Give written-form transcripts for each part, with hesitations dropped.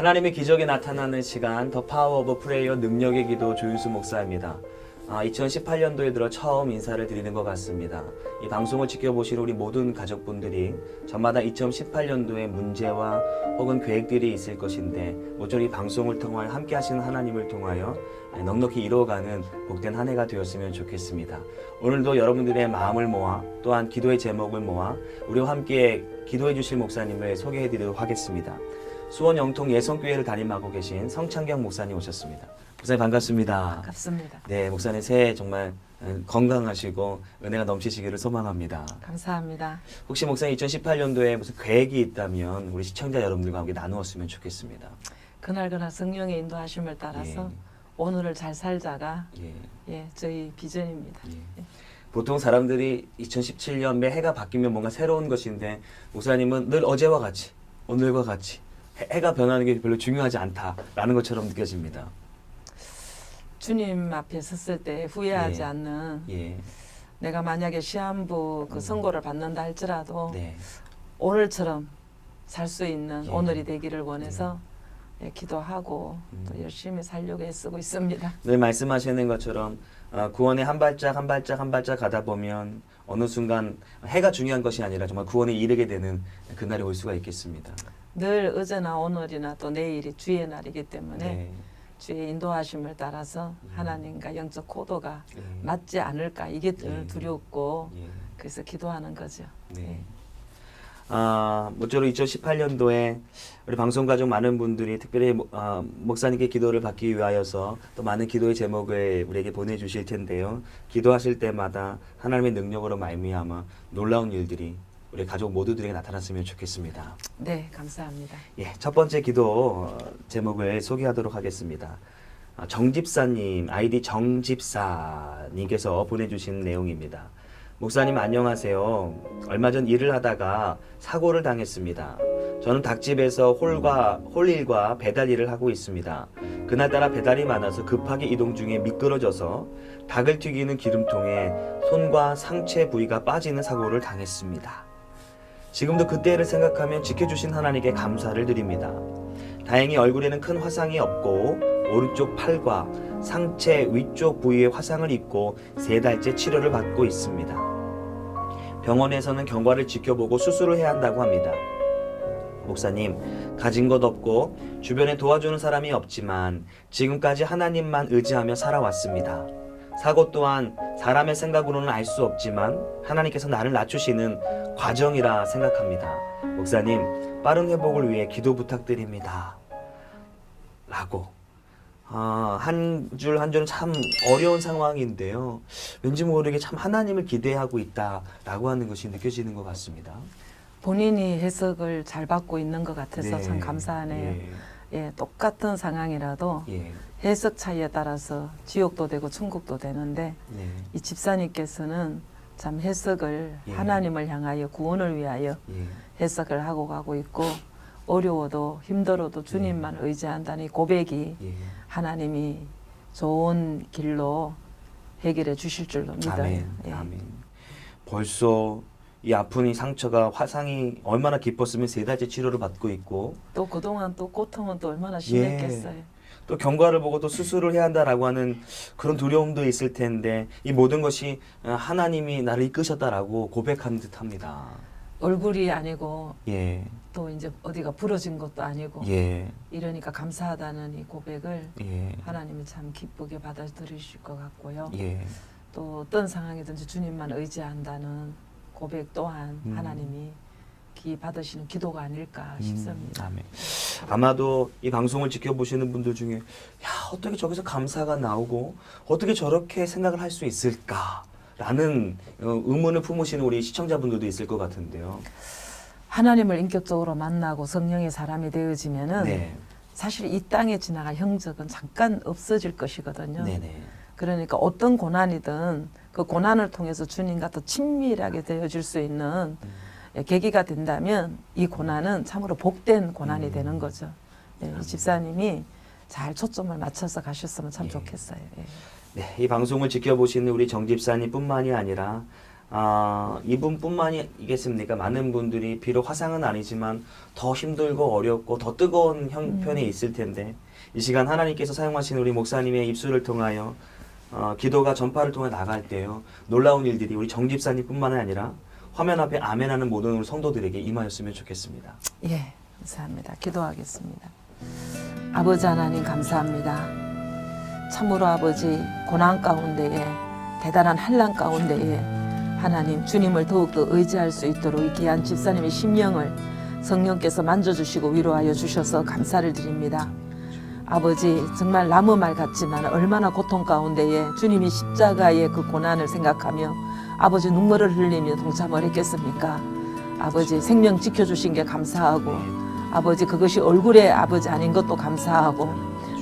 하나님의 기적이 나타나는 시간, 더 파워 오브 프레이어 능력의 기도 조윤수 목사입니다. 2018년도에 들어 처음 인사를 드리는 것 같습니다. 이 방송을 지켜보시는 우리 모든 가족분들이 저마다 2018년도에 문제와 혹은 계획들이 있을 것인데 모쪼록 이 방송을 통하여 함께 하시는 하나님을 통하여 넉넉히 이루어가는 복된 한 해가 되었으면 좋겠습니다. 오늘도 여러분들의 마음을 모아 또한 기도의 제목을 모아 우리와 함께 기도해 주실 목사님을 소개해 드리도록 하겠습니다. 수원 영통 예성교회를 담임하고 계신 성창경 목사님 오셨습니다. 목사님 반갑습니다. 반갑습니다. 네, 목사님 새해 정말 건강하시고 은혜가 넘치시기를 소망합니다. 감사합니다. 혹시 목사님 2018년도에 무슨 계획이 있다면 우리 시청자 여러분들과 함께 나누었으면 좋겠습니다. 그날 성령의 인도하심을 따라서 예. 오늘을 잘 살자가 예. 저희 비전입니다. 예. 보통 사람들이 2017년 매 해가 바뀌면 뭔가 새로운 것인데 목사님은 늘 어제와 같이 오늘과 같이 해가 변하는 게 별로 중요하지 않다라는 것처럼 느껴집니다. 주님 앞에 섰을 때 후회하지 예. 않는 예. 내가 만약에 시한부 그 선고를 받는다 할지라도 네. 오늘처럼 살 수 있는 예. 오늘이 되기를 원해서 기도하고 또 음. 열심히 살려고 애쓰고 있습니다. 늘 말씀하시는 것처럼 구원에 한 발짝 한 발짝 한 발짝 가다 보면 어느 순간 해가 중요한 것이 아니라 정말 구원에 이르게 되는 그날이 올 수가 있겠습니다. 늘 어제나 오늘이나 또 내일이 주의 날이기 때문에 네. 주의 인도하심을 따라서 하나님과 영적 코드가 예. 맞지 않을까 이게 늘 예. 두렵고 예. 그래서 기도하는 거죠. 네. 모쪼록 2018년도에 우리 방송 가족 많은 분들이 특별히 목사님께 기도를 받기 위하여서 또 많은 기도의 제목을 우리에게 보내주실 텐데요. 기도하실 때마다 하나님의 능력으로 말미암아 놀라운 일들이 우리 가족 모두들에게 나타났으면 좋겠습니다. 네, 감사합니다. 예, 첫 번째 기도 제목을 소개하도록 하겠습니다. 정집사님, 아이디 정집사님께서 보내주신 내용입니다. 목사님 안녕하세요. 얼마 전 일을 하다가 사고를 당했습니다. 저는 닭집에서 홀일과 배달 일을 하고 있습니다. 그날따라 배달이 많아서 급하게 이동 중에 미끄러져서 닭을 튀기는 기름통에 손과 상체 부위가 빠지는 사고를 당했습니다. 지금도 그때를 생각하면 지켜주신 하나님께 감사를 드립니다. 다행히 얼굴에는 큰 화상이 없고 오른쪽 팔과 상체 위쪽 부위에 화상을 입고 3달째 치료를 받고 있습니다. 병원에서는 경과를 지켜보고 수술을 해야 한다고 합니다. 목사님, 가진 것 없고 주변에 도와주는 사람이 없지만 지금까지 하나님만 의지하며 살아왔습니다. 사고 또한 사람의 생각으로는 알 수 없지만 하나님께서 나를 낮추시는 과정이라 생각합니다. 목사님, 빠른 회복을 위해 기도 부탁드립니다. 라고 한 줄 한 줄은 참 어려운 상황인데요. 왠지 모르게 참 하나님을 기대하고 있다라고 하는 것이 느껴지는 것 같습니다. 본인이 해석을 잘 받고 있는 것 같아서 네. 참 감사하네요. 예. 똑같은 상황이라도 예. 해석 차이에 따라서 지옥도 되고 천국도 되는데 네. 이 집사님께서는 참 해석을 예. 하나님을 향하여 구원을 위하여 예. 해석을 하고 가고 있고 어려워도 힘들어도 주님만 의지한다는 이 고백이 예. 하나님이 좋은 길로 해결해 주실 줄로 믿어요. 아멘. 예. 아멘. 벌써 이 아픈 이 상처가 화상이 얼마나 깊었으면 3달째 치료를 받고 있고 또 그동안 또 고통은 또 얼마나 심했겠어요. 또 경과를 보고 또 수술을 해야 한다라고 하는 그런 두려움도 있을 텐데 이 모든 것이 하나님이 나를 이끄셨다라고 고백하는 듯합니다. 얼굴이 아니고 예. 또 이제 어디가 부러진 것도 아니고 예. 이러니까 감사하다는 이 고백을 예. 하나님이 참 기쁘게 받아들이실 것 같고요. 예. 또 어떤 상황이든지 주님만 의지한다는 고백 또한 하나님이 받으시는 기도가 아닐까 싶습니다. 아멘. 아마도 이 방송을 지켜보시는 분들 중에 야, 어떻게 저기서 감사가 나오고 어떻게 저렇게 생각을 할 수 있을까라는 의문을 품으시는 우리 시청자분들도 있을 것 같은데요. 하나님을 인격적으로 만나고 성령의 사람이 되어지면은 네. 사실 이 땅에 지나갈 형적은 잠깐 없어질 것이거든요. 네네. 그러니까 어떤 고난이든 그 고난을 통해서 주님과 더 친밀하게 되어질 수 있는 계기가 된다면 이 고난은 참으로 복된 고난이 되는 거죠. 이 집사님이 잘 초점을 맞춰서 가셨으면 참 좋겠어요. 예. 네, 이 방송을 지켜보시는 우리 정 집사님뿐만이 아니라 이분뿐만이겠습니까? 많은 분들이 비록 화상은 아니지만 더 힘들고 어렵고 더 뜨거운 형편에 있을 텐데 이 시간 하나님께서 사용하신 우리 목사님의 입술을 통하여 기도가 전파를 통해 나갈 때요 놀라운 일들이 우리 정 집사님뿐만 아니라 화면 앞에 아멘하는 모든 우리 성도들에게 임하였으면 좋겠습니다. 예, 감사합니다. 기도하겠습니다. 아버지 하나님 감사합니다. 참으로 아버지 고난 가운데에 대단한 환난 가운데에 하나님 주님을 더욱더 의지할 수 있도록 이 귀한 집사님의 심령을 성령께서 만져주시고 위로하여 주셔서 감사를 드립니다. 아버지 정말 나무말 같지만 얼마나 고통 가운데에 주님이 십자가의 그 고난을 생각하며 아버지 눈물을 흘리며 동참을 했겠습니까? 아버지 생명 지켜주신 게 감사하고 아버지 그것이 얼굴에 아버지 아닌 것도 감사하고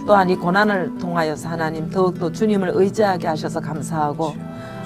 또한 이 고난을 통하여서 하나님 더욱더 주님을 의지하게 하셔서 감사하고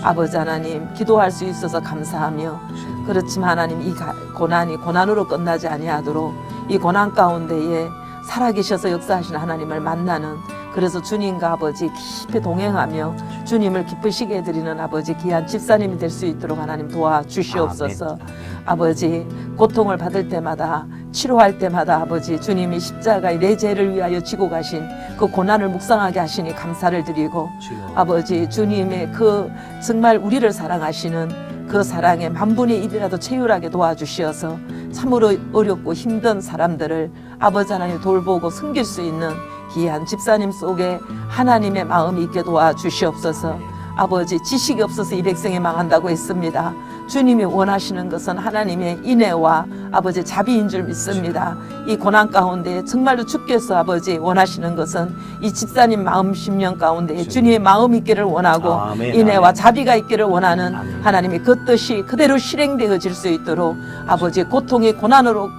아버지 하나님 기도할 수 있어서 감사하며 그렇지만 하나님 이 고난이 고난으로 끝나지 아니하도록 이 고난 가운데에 살아계셔서 역사하시는 하나님을 만나는 그래서 주님과 아버지 깊이 동행하며 주님을 기쁘시게 해드리는 아버지 귀한 집사님이 될 수 있도록 하나님 도와주시옵소서. 아버지 고통을 받을 때마다 치료할 때마다 아버지 주님이 십자가에 내 죄를 위하여 지고 가신 그 고난을 묵상하게 하시니 감사를 드리고 아버지 주님의 그 정말 우리를 사랑하시는 그 사랑에 만분의 1이라도 채울하게 도와주시어서 참으로 어렵고 힘든 사람들을 아버지 하나님 돌보고 섬길 수 있는 귀한 집사님 속에 하나님의 마음이 있게 도와주시옵소서. 아버지 지식이 없어서 이 백성이 망한다고 했습니다. 주님이 원하시는 것은 하나님의 인애와 아버지 자비인 줄 믿습니다. 이 고난 가운데 정말로 주께서 아버지 원하시는 것은 이 집사님 마음 심령 가운데 주님의 마음 있기를 원하고 인애와 자비가 있기를 원하는 하나님의 그 뜻이 그대로 실행되어질 수 있도록 아버지 고통이 고난으로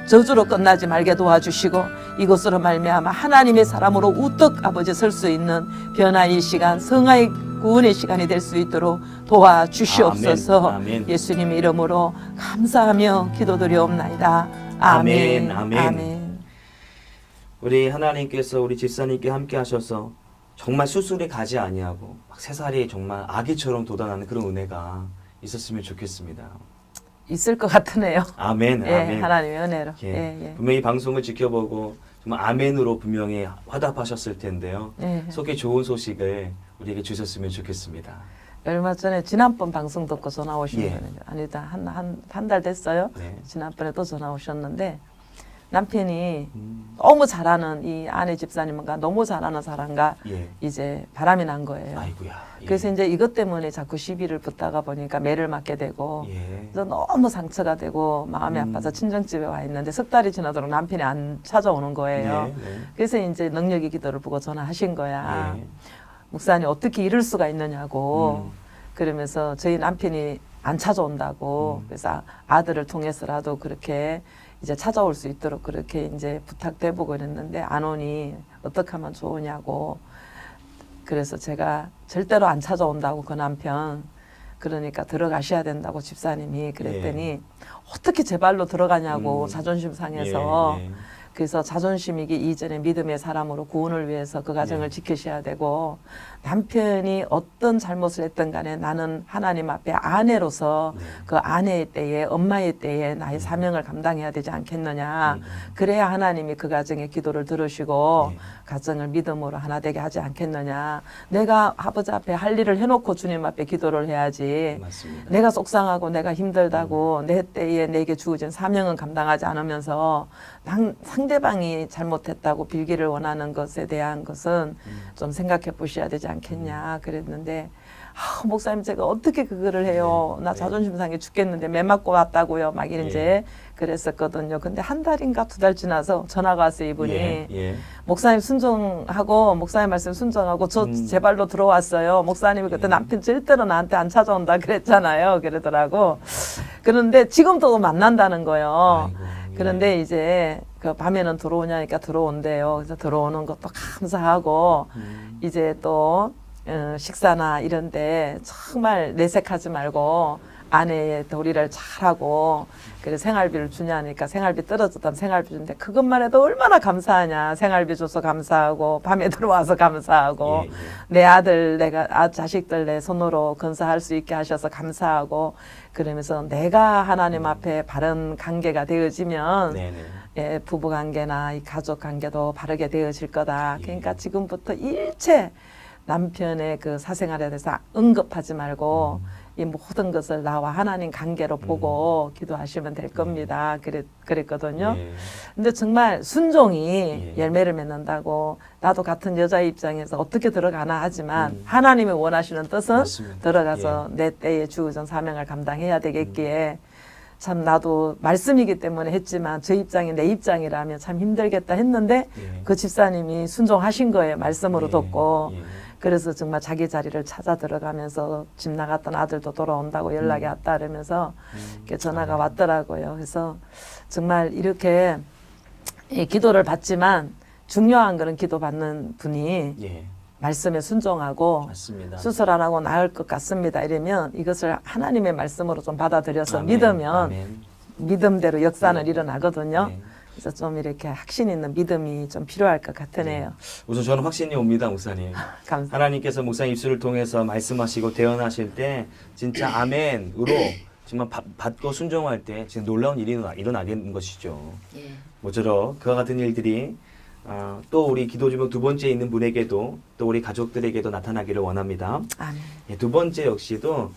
저주로 끝나지 말게 도와주시고 이것으로 말미암아 하나님의 사람으로 우뚝 아버지 설 수 있는 변화의 시간 성화의 구원의 시간이 될 수 있도록 도와주시옵소서. 아멘. 예수님의 이름으로 감사하며 기도드리옵나이다. 아멘. 아멘. 아멘. 우리 하나님께서 우리 집사님께 함께 하셔서 정말 수술이 가지 아니하고 막 새살이 정말 아기처럼 돋아나는 그런 은혜가 있었으면 좋겠습니다. 있을 것 같으네요. 아멘. 예, 아멘. 하나님의 은혜로. 예. 예. 분명히 방송을 지켜보고 정말 아멘으로 분명히 화답하셨을 텐데요. 예. 속에 좋은 소식을 우리에게 주셨으면 좋겠습니다. 얼마 전에 지난번 방송 듣고 전화 오신 예. 분이 아니다 한 달 됐어요. 네. 지난번에 또 전화 오셨는데 남편이 너무 잘하는 이 아내 집사님과 너무 잘하는 사람과 예. 이제 바람이 난 거예요. 아이고야. 예. 그래서 이제 이것 때문에 자꾸 시비를 붙다가 보니까 매를 맞게 되고 예. 그래서 너무 상처가 되고 마음이 아파서 친정집에 와 있는데 석 달이 지나도록 남편이 안 찾아오는 거예요. 네, 네. 그래서 이제 능력의 기도를 보고 전화하신 거야. 예. 목사님 어떻게 이럴 수가 있느냐고 그러면서 저희 남편이 안 찾아온다고 그래서 아들을 통해서라도 그렇게 이제 찾아올 수 있도록 그렇게 이제 부탁돼보고 그랬는데 안 오니 어떻게 하면 좋으냐고 그래서 제가 절대로 안 찾아온다고 그 남편 그러니까 들어가셔야 된다고 집사님이 그랬더니 어떻게 제 발로 들어가냐고 자존심 상해서 예. 그래서 자존심이기 이전에 믿음의 사람으로 구원을 위해서 그 가정을 지키셔야 되고 남편이 어떤 잘못을 했든 간에 나는 하나님 앞에 아내로서 그 아내의 때에 엄마의 때에 나의 사명을 감당해야 되지 않겠느냐. 그래야 하나님이 그 가정의 기도를 들으시고 가정을 믿음으로 하나 되게 하지 않겠느냐. 내가 아버지 앞에 할 일을 해놓고 주님 앞에 기도를 해야지. 맞습니다. 내가 속상하고 내가 힘들다고 내 때에 내게 주어진 사명은 감당하지 않으면서 상대방이 잘못했다고 빌기를 원하는 것에 대한 것은 좀 생각해 보셔야 되지 않겠냐 그랬는데 목사님 제가 어떻게 그거를 해요. 나 자존심 상해 죽겠는데 매 맞고 왔다고요. 막 이제 그랬었거든요. 근데 한 달인가 두 달 지나서 전화가 왔어요. 이분이 목사님 순종하고 목사님 말씀 순종하고 저 제 발로 들어왔어요. 목사님이 그때 남편 절대로 나한테 안 찾아온다 그랬잖아요. 그러더라고. 그런데 지금도 만난다는 거예요. 그런데 이제 그 밤에는 들어오냐니까 들어온대요. 그래서 들어오는 것도 감사하고 이제 또 식사나 이런데 정말 내색하지 말고 아내의 도리를 잘하고 그래 생활비를 주냐니까 생활비 떨어졌다면 생활비 주는데 그것만 해도 얼마나 감사하냐. 생활비 줘서 감사하고 밤에 들어와서 감사하고 예, 예. 내 아들 내가 자식들 내 손으로 건사할 수 있게 하셔서 감사하고 그러면서 내가 하나님 앞에 바른 관계가 되어지면 네네. 예, 부부 관계나 이 가족 관계도 바르게 되어질 거다. 예. 그러니까 지금부터 일체 남편의 그 사생활에 대해서 언급하지 말고 이 모든 것을 나와 하나님 관계로 보고 기도하시면 될 겁니다. 그랬거든요. 예. 근데 정말 순종이 예. 열매를 맺는다고 나도 같은 여자의 입장에서 어떻게 들어가나 하지만 하나님이 원하시는 뜻은 맞습니다. 들어가서 내 때의 주의전 사명을 감당해야 되겠기에 참 나도 말씀이기 때문에 했지만 저 입장이 내 입장이라면 참 힘들겠다 했는데 예. 그 집사님이 순종하신 거예요. 말씀으로 예. 듣고. 예. 그래서 정말 자기 자리를 찾아 들어가면서 집 나갔던 아들도 돌아온다고 연락이 왔다 그러면서 이렇게 전화가 왔더라고요. 그래서 정말 이렇게 이 기도를 받지만 중요한 거는 기도 받는 분이 예. 말씀에 순종하고 맞습니다. 수술 안 하고 나을 것 같습니다. 이러면 이것을 하나님의 말씀으로 좀 받아들여서 아멘. 믿으면 아멘. 믿음대로 역사는 네. 일어나거든요. 네. 그래서 좀 이렇게 확신 있는 믿음이 좀 필요할 것 같으네요. 우선 저는 확신이 옵니다, 목사님. 감사합니다. 하나님께서 목사님 입술을 통해서 말씀하시고 대언하실 때 진짜 아멘으로 정말 받고 순종할 때 지금 놀라운 일이 일어나는 것이죠. 예. 모쪼록 그와 같은 일들이 또 우리 기도주먹 두 번째 있는 분에게도 또 우리 가족들에게도 나타나기를 원합니다. 아멘. 예, 두 번째 역시도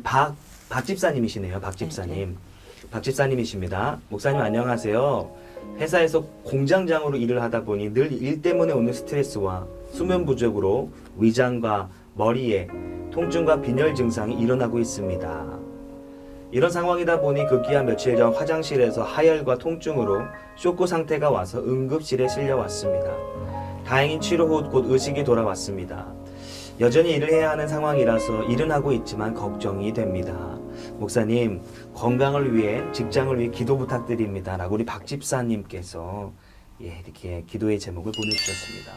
박 집사님이시네요. 박 집사님. 박 집사님이십니다. 목사님 안녕하세요. 회사에서 공장장으로 일을 하다 보니 늘 일 때문에 오는 스트레스와 수면 부족으로 위장과 머리에 통증과 빈혈 증상이 일어나고 있습니다. 이런 상황이다 보니 급기야 며칠 전 화장실에서 하열과 통증으로 쇼크 상태가 와서 응급실에 실려왔습니다. 다행히 치료 후 곧 의식이 돌아왔습니다. 여전히 일을 해야 하는 상황이라서 일은 하고 있지만 걱정이 됩니다. 목사님, 건강을 위해 직장을 위해 기도 부탁드립니다. 라고 우리 박 집사님께서 이렇게 기도의 제목을 보내주셨습니다.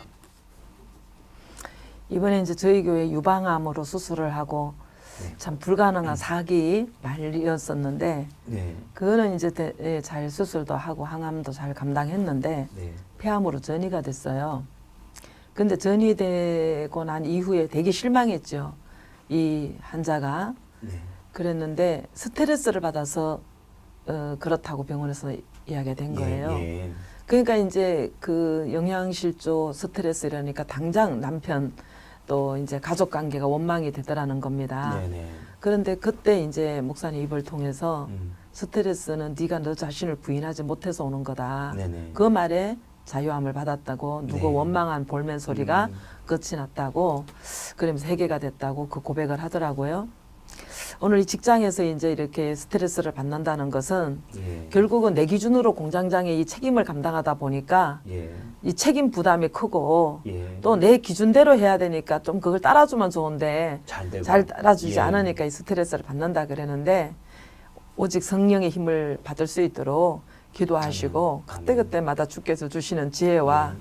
이번에 이제 저희 교회 유방암으로 수술을 하고 네. 참 불가능한 사기 말이었었는데 네, 그거는 이제 잘 수술도 하고 항암도 잘 감당했는데 네, 폐암으로 전이가 됐어요. 근데 전이되고 난 이후에 되게 실망했죠. 이 환자가. 네, 그랬는데 스트레스를 받아서 그렇다고 병원에서 이야기가 된 거예요. 예, 그러니까 이제 그 영양실조 스트레스 이러니까 당장 남편 또 이제 가족 관계가 원망이 되더라는 겁니다. 네, 네, 그런데 그때 이제 목사님 입을 통해서 음, 스트레스는 네가 너 자신을 부인하지 못해서 오는 거다. 네, 네. 그 말에 자유함을 받았다고 누구 네. 원망한 볼멘 소리가 끝이 났다고 그러면서 해결가 됐다고 그 고백을 하더라고요. 오늘 이 직장에서 이제 이렇게 스트레스를 받는다는 것은 예, 결국은 내 기준으로 공장장의 이 책임을 감당하다 보니까 예, 이 책임 부담이 크고 예. 또 내 기준대로 해야 되니까 좀 그걸 따라주면 좋은데 잘 되고. 잘 따라주지 예. 않으니까 이 스트레스를 받는다 그러는데 오직 성령의 힘을 받을 수 있도록 기도하시고 아멘. 그때그때마다 주께서 주시는 지혜와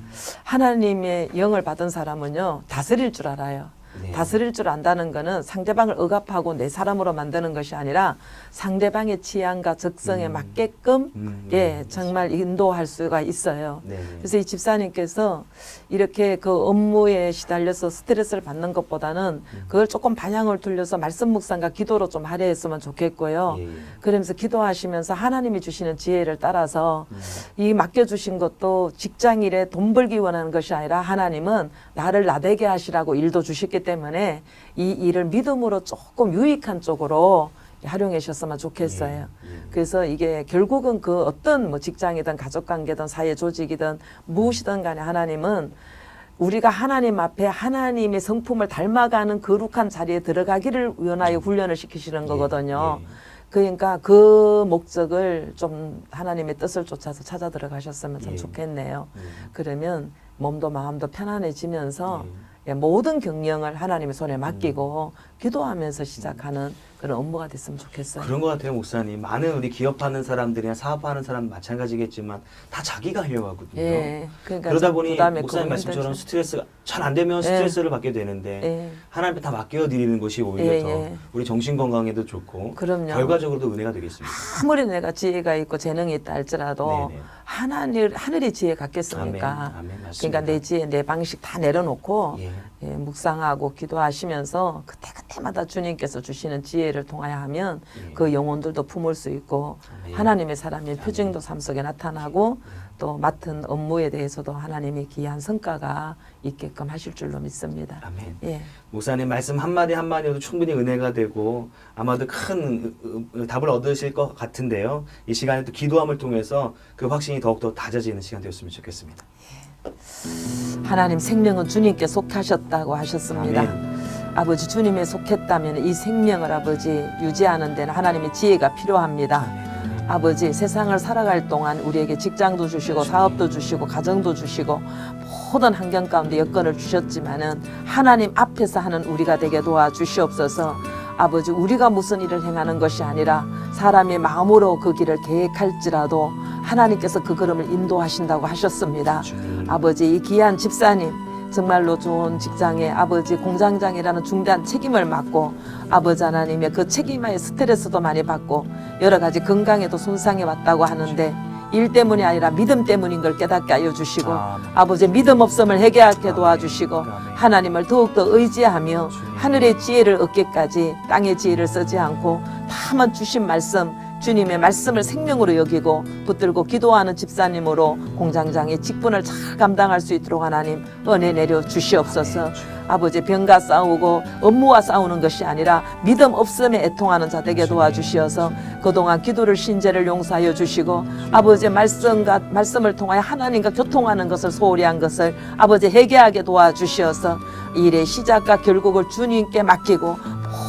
하나님의 영을 받은 사람은요 다스릴 줄 알아요. 네. 다스릴 줄 안다는 거는 상대방을 억압하고 내 사람으로 만드는 것이 아니라 상대방의 취향과 적성에 맞게끔 정말 인도할 수가 있어요. 네. 그래서 이 집사님께서 이렇게 그 업무에 시달려서 스트레스를 받는 것보다는 그걸 조금 방향을 돌려서 말씀 묵상과 기도로 좀 할애했으면 좋겠고요. 예. 그러면서 기도하시면서 하나님이 주시는 지혜를 따라서 이 맡겨주신 것도 직장일에 돈 벌기 원하는 것이 아니라 하나님은 나를 나대게 하시라고 일도 주셨기 때문에 이 일을 믿음으로 조금 유익한 쪽으로 활용하셨으면 좋겠어요. 예. 그래서 이게 결국은 그 어떤 뭐 직장이든 가족관계든 사회 조직이든 무엇이든 간에 하나님은 우리가 하나님 앞에 하나님의 성품을 닮아가는 거룩한 자리에 들어가기를 원하여 훈련을 시키시는 거거든요. 예. 그러니까 그 목적을 좀 하나님의 뜻을 쫓아서 찾아 들어가셨으면 참 예. 좋겠네요. 예. 그러면 몸도 마음도 편안해지면서 모든 경영을 하나님의 손에 맡기고 기도하면서 시작하는 그런 업무가 됐으면 좋겠어요. 그런 것 같아요, 목사님. 많은 우리 기업하는 사람들이나 사업하는 사람 마찬가지겠지만 다 자기가 하려고 하거든요. 예, 그러니까 그러다 좀 보니 부담이 목사님 크고 말씀처럼 힘들죠. 스트레스가 잘 안 되면 스트레스를 받게 되는데 예. 하나님께 다 맡겨드리는 것이 오히려 예, 더 예. 우리 정신 건강에도 좋고 그럼요. 결과적으로도 은혜가 되겠습니다. 아무리 내가 지혜가 있고 재능이 있다 할지라도 네네. 하늘이 지혜 갖겠습니까? 아멘, 아멘, 맞습니다. 그러니까 내 지혜, 내 방식 다 내려놓고 예. 예, 묵상하고 기도하시면서 그때마다 주님께서 주시는 지혜를 통하여 하면 예. 그 영혼들도 품을 수 있고 아멘. 하나님의 사람인 표징도 삶 속에 나타나고 또 맡은 업무에 대해서도 하나님이 기이한 성과가 있게끔 하실 줄로 믿습니다. 아멘. 예. 목사님 말씀 한마디 한마디도 충분히 은혜가 되고 아마도 큰 답을 얻으실 것 같은데요. 이 시간에 또 기도함을 통해서 그 확신이 더욱더 다져지는 시간 되었으면 좋겠습니다. 하나님 생명은 주님께 속하셨다고 하셨습니다. 아멘. 아버지 주님에 속했다면 이 생명을 아버지 유지하는 데는 하나님의 지혜가 필요합니다. 아버지 세상을 살아갈 동안 우리에게 직장도 주시고 사업도 주시고 가정도 주시고 모든 환경 가운데 여건을 주셨지만은 하나님 앞에서 하는 우리가 되게 도와주시옵소서. 아버지 우리가 무슨 일을 행하는 것이 아니라 사람의 마음으로 그 길을 계획할지라도 하나님께서 그 걸음을 인도하신다고 하셨습니다. 아버지 이 귀한 집사님 정말로 좋은 직장에 아버지 공장장이라는 중대한 책임을 맡고 아버지 하나님의 그 책임하에 스트레스도 많이 받고 여러 가지 건강에도 손상이 왔다고 하는데 일 때문이 아니라 믿음 때문인 걸 깨닫게 하여 주시고 아버지 믿음 없음을 해결하게 도와주시고 하나님을 더욱더 의지하며 하늘의 지혜를 얻기까지 땅의 지혜를 쓰지 않고 다만 주신 말씀 주님의 말씀을 생명으로 여기고 붙들고 기도하는 집사님으로 공장장의 직분을 잘 감당할 수 있도록 하나님 은혜 내려 주시옵소서. 아버지 병과 싸우고 업무와 싸우는 것이 아니라 믿음 없음에 애통하는 자 되게 도와주시어서 그동안 기도를 신제를 용서하여 주시고 아버지 말씀을 통하여 하나님과 교통하는 것을 소홀히 한 것을 아버지 회개하게 도와주시어서 일의 시작과 결국을 주님께 맡기고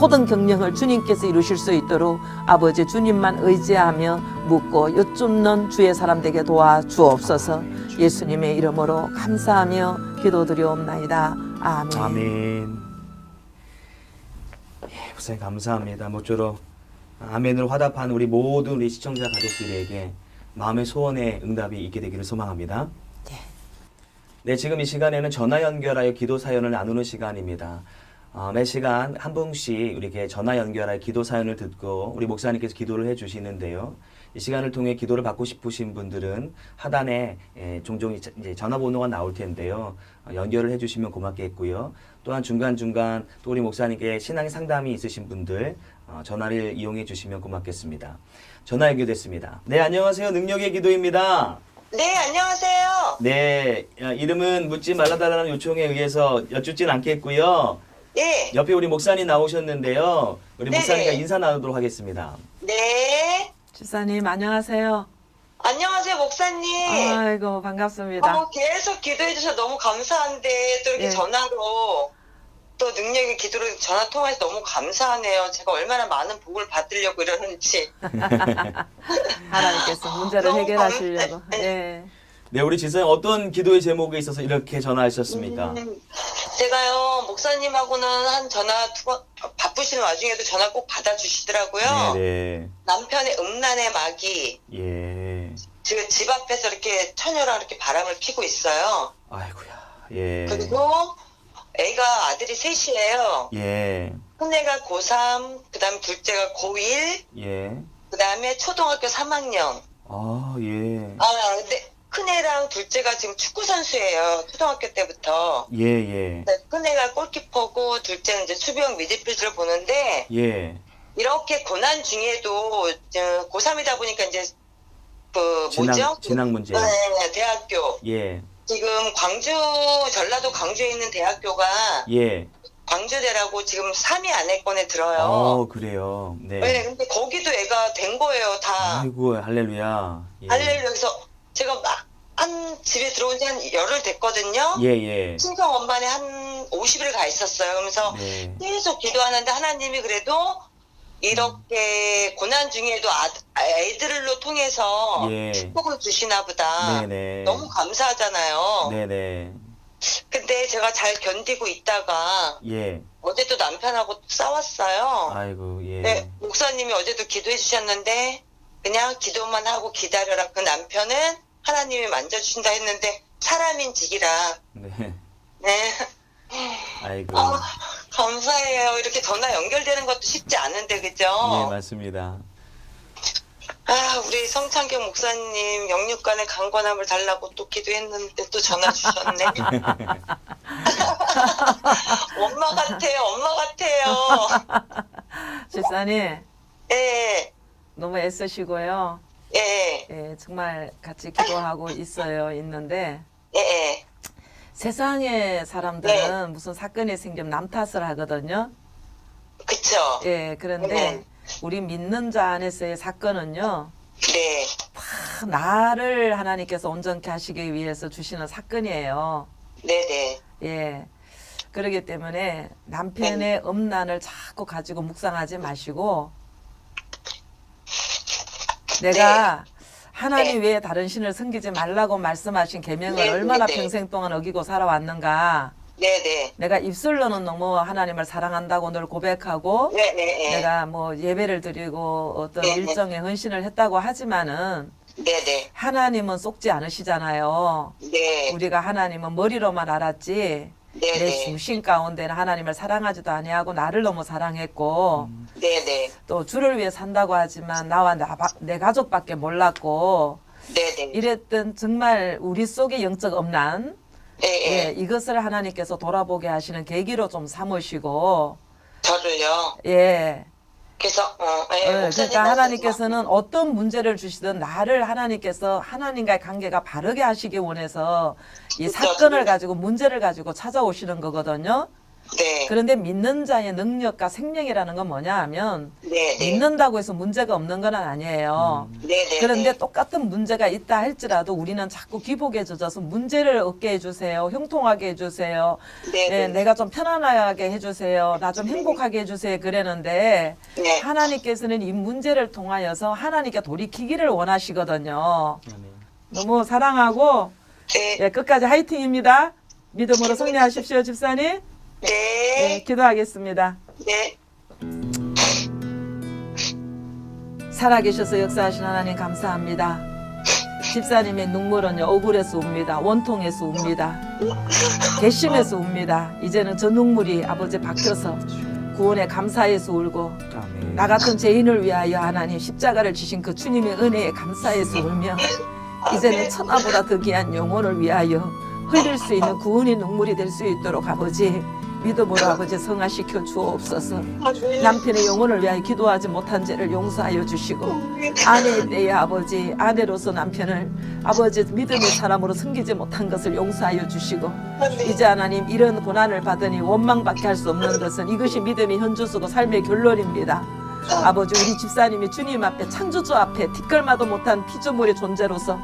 모든 경영을 주님께서 이루실 수 있도록 아버지 주님만 의지하며 묻고 여쭙는 주의 사람 되게 도와주옵소서. 예수님의 이름으로 감사하며 기도드리옵나이다. 아멘. 아멘. 예, 목사님 감사합니다. 모쪼록 아멘으로 화답한 우리 모든 우리 시청자 가족들에게 마음의 소원에 응답이 있게 되기를 소망합니다. 네, 지금 이 시간에는 전화 연결하여 기도 사연을 나누는 시간입니다. 매 시간 한 분씩 이렇게 전화 연결하여 기도 사연을 듣고 우리 목사님께서 기도를 해주시는데요. 이 시간을 통해 기도를 받고 싶으신 분들은 하단에 종종 이제 전화번호가 나올 텐데요. 연결을 해주시면 고맙겠고요. 또한 중간중간 또 우리 목사님께 신앙의 상담이 있으신 분들 전화를 이용해 주시면 고맙겠습니다. 전화 연결됐습니다. 네, 안녕하세요. 능력의 기도입니다. 네, 안녕하세요. 네, 이름은 묻지 말아달라는 요청에 의해서 여쭙진 않겠고요. 네. 옆에 우리 목사님 나오셨는데요. 우리 네네. 목사님과 인사 나누도록 하겠습니다. 네. 집사님 안녕하세요. 안녕하세요, 목사님. 아이고 반갑습니다. 계속 기도해 주셔서 너무 감사한데 또 이렇게 예. 전화로 또 능력의 기도로 전화 통화해서 너무 감사하네요. 제가 얼마나 많은 복을 받으려고 이러는지. 하나님께서 문제를 너무 해결하시려고. 예. 네, 우리 지선 어떤 기도의 제목에 있어서 이렇게 전화하셨습니까? 제가요, 목사님하고는 한 전화 두 번, 바쁘시는 와중에도 전화 꼭 받아주시더라고요. 네, 남편의 음란의 마귀. 예. 지금 집 앞에서 이렇게 처녀랑 이렇게 바람을 피고 있어요. 아이고야, 예. 그리고 애가 아들이 셋이에요. 예, 큰 애가 고3, 그 다음에 둘째가 고1, 예. 그 다음에 초등학교 3학년. 아, 예. 근데 큰 애랑 둘째가 지금 축구 선수예요. 초등학교 때부터. 예, 예. 큰 애가 골키퍼고 둘째는 이제 수비형 미드필드를 보는데 예. 이렇게 고난 중에도 고3이다 보니까 이제 그 뭐죠? 진학 문제. 네, 대학교. 예, 지금 전라도 광주에 있는 대학교가 예. 광주대라고 지금 3위 안에권에 들어요. 그래요. 네. 네, 근데 거기도 애가 된 거예요, 다. 아이고, 할렐루야. 예. 할렐루야에서 제가 막 한 집에 들어온 지 한 열흘 됐거든요. 예, 예. 친정 엄마네 한 50일 가 있었어요. 그러면서 네. 계속 기도하는데 하나님이 그래도 이렇게 고난 중에도 애들로 통해서 예. 축복을 주시나 보다. 네네. 너무 감사하잖아요. 네네. 근데 제가 잘 견디고 있다가 예. 어제도 남편하고 또 싸웠어요. 아이고, 예. 네, 목사님이 어제도 기도해 주셨는데 그냥 기도만 하고 기다려라. 그 남편은 하나님이 만져주신다 했는데 사람인 직이라. 네. 네. 아이고. 아, 감사해요. 이렇게 전화 연결되는 것도 쉽지 않은데, 그죠? 예, 맞습니다. 아, 우리 성창경 목사님 영육간의 강건함을 달라고 또 기도했는데 또 전화 주셨네. 엄마 같아요, 엄마 같아요. 집사님 예, 너무 애쓰시고요. 예, 예, 정말 같이 기도하고 있는데 예, 세상의 사람들은 네. 무슨 사건이 생기면 남 탓을 하거든요. 그쵸? 예, 그런데 네. 우리 믿는 자 안에서의 사건은요, 네, 다 나를 하나님께서 온전케 하시기 위해서 주시는 사건이에요. 네네. 예. 그렇기 때문에 남편의 음란을 자꾸 가지고 묵상하지 마시고, 내가 하나님 외에 다른 신을 섬기지 말라고 말씀하신 계명을 네, 얼마나 네, 네. 평생 동안 어기고 살아왔는가. 네네. 내가 입술로는 너무 하나님을 사랑한다고 늘 고백하고, 네네. 내가 뭐 예배를 드리고 어떤 네, 네. 일정에 헌신을 했다고 하지만은 네네. 하나님은 속지 않으시잖아요. 네. 우리가 하나님은 머리로만 알았지 내 네네. 심신 가운데는 하나님을 사랑하지도 아니하고 나를 너무 사랑했고, 네네. 또 주를 위해 산다고 하지만 나와 내 가족밖에 몰랐고, 네네. 이랬던 정말 우리 속의 영적 음란, 예, 예, 예. 이것을 하나님께서 돌아보게 하시는 계기로 좀 삼으시고, 저를요. 예, 그래서, 예, 그러니까 목사님 하나님께서는 어떤 문제를 주시든 나를 하나님께서 하나님과의 관계가 바르게 하시기 원해서 이 그렇죠. 사건을 가지고 문제를 가지고 찾아오시는 거거든요. 네. 그런데 믿는 자의 능력과 생명이라는 건 뭐냐 하면, 네네. 믿는다고 해서 문제가 없는 건 아니에요. 네네. 그런데 똑같은 문제가 있다 할지라도 우리는 자꾸 기복에 젖어서 문제를 얻게 해주세요. 형통하게 해주세요. 네네. 예, 내가 좀 편안하게 해주세요. 나 좀 행복하게 해주세요. 그랬는데 네. 하나님께서는 이 문제를 통하여서 하나님께 돌이키기를 원하시거든요. 너무 사랑하고, 네. 예, 끝까지 화이팅입니다. 믿음으로 승리하십시오, 집사님. 예, 네. 기도하겠습니다. 네. 살아계셔서 역사하신 하나님 감사합니다. 집사님의 눈물은요, 억울해서 웁니다. 원통해서 웁니다. 괘씸해서 웁니다. 이제는 저 눈물이 아버지 바뀌어서 구원에 감사해서 울고, 아멘. 나 같은 죄인을 위하여 하나님 십자가를 지신 그 주님의 은혜에 감사해서 울며, 이제는 천하보다 더 귀한 영혼을 위하여 흘릴 수 있는 구원의 눈물이 될 수 있도록 아버지 믿음으로 아버지 성화시켜 주옵소서. 남편의 영혼을 위하여 기도하지 못한 죄를 용서하여 주시고, 아내의 때에 아버지 아내로서 남편을 아버지 믿음의 사람으로 섬기지 못한 것을 용서하여 주시고, 이제 하나님 이런 고난을 받으니 원망밖에 할 수 없는 것은 이것이 믿음의 현주소고 삶의 결론입니다. 아버지 우리 집사님이 주님 앞에 창조주 앞에 티끌마도 못한 피조물의 존재로서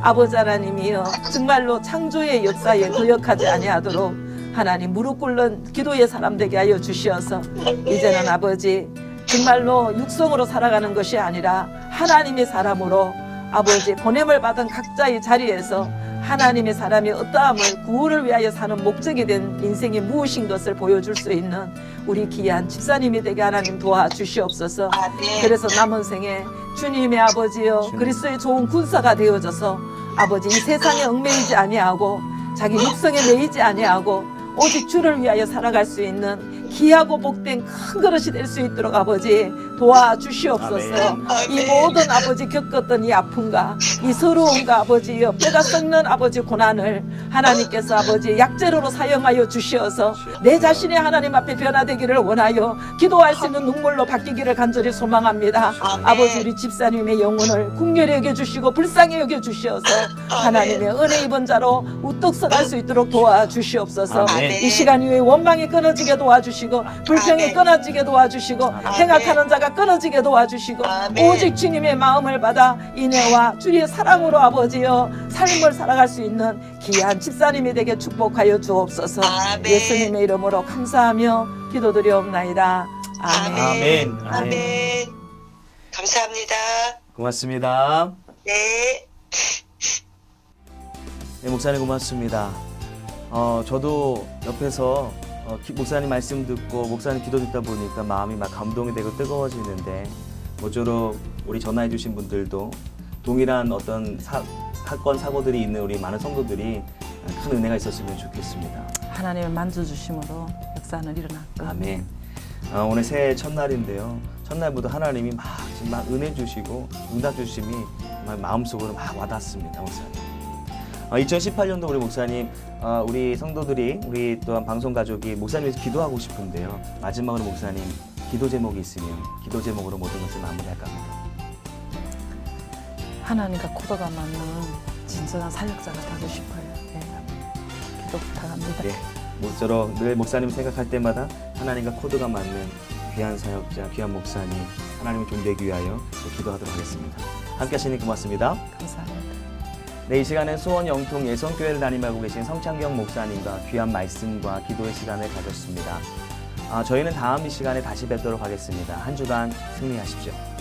아버지 하나님이여 정말로 창조의 역사에 거역하지 아니하도록 하나님 무릎 꿇는 기도의 사람 되게 하여 주시어서, 이제는 아버지 정말로 육성으로 살아가는 것이 아니라 하나님의 사람으로 아버지 보냄을 받은 각자의 자리에서 하나님의 사람이 어떠함을 구원을 위하여 사는 목적이 된 인생이 무엇인 것을 보여줄 수 있는 우리 귀한 집사님이 되게 하나님 도와주시옵소서. 아멘. 그래서 남은 생에 주님의 아버지여 그리스도의 좋은 군사가 되어져서 아버지 이 세상에 얽매이지 아니하고 자기 육성에 매이지 아니하고 오직 주를 위하여 살아갈 수 있는 귀하고 복된 큰 그릇이 될 수 있도록 아버지 도와주시옵소서. 아멘. 이 모든 아버지 겪었던 이 아픔과 이 서러움과 아버지여 뼈가 썩는 아버지 고난을 하나님께서 아버지 약재로로 사용하여 주시어서 내 자신이 하나님 앞에 변화되기를 원하여 기도할 수 있는 눈물로 바뀌기를 간절히 소망합니다. 아멘. 아버지 우리 집사님의 영혼을 궁렬히 여겨주시고 불쌍히 여겨주시어서 하나님의 은혜 입은 자로 우뚝 서갈 수 있도록 도와주시옵소서. 아멘. 이 시간 이후에 원망이 끊어지게 도와주시고 불평이 아멘. 끊어지게 도와주시고 행악하는 자가 끊어지게 도와주시고 아멘. 오직 주님의 마음을 받아 인애와 주의 사랑으로 아버지여 삶을 살아갈 수 있는 귀한 집사님이 되게 축복하여 주옵소서. 아멘. 예수님의 이름으로 감사하며 기도드리옵나이다. 아멘. 아멘. 아멘. 아멘. 감사합니다. 고맙습니다. 네. 네, 목사님 고맙습니다. 저도 옆에서 목사님 말씀 듣고 목사님 기도 듣다 보니까 마음이 막 감동이 되고 뜨거워지는데 모쪼록 우리 전화해 주신 분들도 동일한 어떤 사건 사고들이 있는 우리 많은 성도들이 큰 은혜가 있었으면 좋겠습니다. 하나님의 만져주심으로 역사는 일어났고. 아멘. 오늘 새해 첫날인데요. 첫날부터 하나님이 막 은혜 주시고 응답 주심이 정말 마음속으로 막 와닿습니다, 목사님. 2018년도 우리 목사님, 우리 성도들이 우리 또한 방송 가족이 목사님 위해서 기도하고 싶은데요. 마지막으로 목사님 기도 제목이 있으면 기도 제목으로 모든 것을 마무리할까 합니다. 하나님과 코드가 맞는 진정한 사역자가 되고 싶어요. 예. 기도 부탁합니다. 네, 모쪼록 늘 목사님 생각할 때마다 하나님과 코드가 맞는 귀한 사역자, 귀한 목사님 하나님을 존대하기 위하여 기도하도록 하겠습니다. 함께 하시니 고맙습니다. 감사합니다. 네, 이 시간은 수원 영통 예성교회를 담임하고 계신 성창경 목사님과 귀한 말씀과 기도의 시간을 가졌습니다. 저희는 다음 이 시간에 다시 뵙도록 하겠습니다. 한 주간 승리하십시오.